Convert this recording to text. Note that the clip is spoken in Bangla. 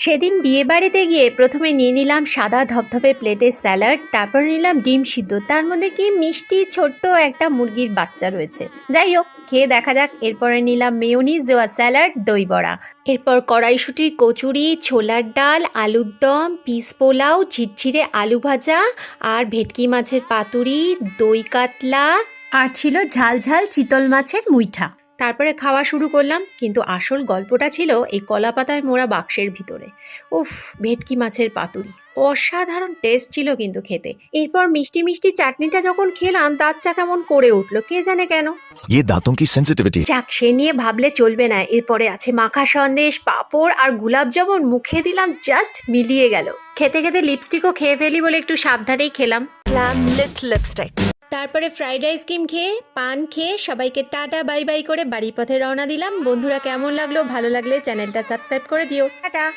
সেদিন বিয়েবাড়িতে গিয়ে প্রথমে নিয়ে নিলাম সাদা ধবধবে প্লেটের স্যালাড, তারপর নিলাম ডিম সিদ্ধ, তার মধ্যে কি মিষ্টি ছোট্ট একটা মুরগির বাচ্চা রয়েছে। যাই হোক, খেয়ে দেখা যাক। এরপরে নিলাম মেয়োনিজ দেওয়া স্যালাড, দই বড়া, এরপর কড়াইশুঁটির কচুরি, ছোলার ডাল, আলুর দম, পিস পোলাও, ঝিরঝিরে আলু ভাজা, আর ভেটকি মাছের পাতুরি, দই কাতলা, আর ছিল ঝাল ঝাল চিতল মাছের মুইঠা। তারপরে খাওয়া শুরু করলাম, কিন্তু আসল গল্পটা ছিল এই কলাপাতায় মোড়া বাক্সের ভিতরে। উফ, ভেটকি মাছের পাতুরি অসাধারণ টেস্ট ছিল কিন্তু খেতে। এরপর মিষ্টি মিষ্টি চাটনিটা যখন খেলাম, দাঁতটা কেমন করে উঠলো কে জানে কেন। দাঁতों की सेंसिटिविटी। যাক, সে নিয়ে ভাবলে চলবে না। এরপরে আছে মাখা সন্দেশ, পাঁপড় আর গুলাব জামুন। মুখে দিলাম, জাস্ট মিলিয়ে গেল। খেতে খেতে লিপস্টিকও খেয়ে ফেলি বলে একটু সাবধানেই খেলাম। তারপরে ফ্রাইড রাইস ক্রিম খেয়ে, পান খেয়ে সবাইকে টাটা বাই বাই করে বাড়ির পথে রওনা দিলাম। বন্ধুরা, কেমন লাগলো? ভালো লাগলে চ্যানেলটা সাবস্ক্রাইব করে দিও। টাটা।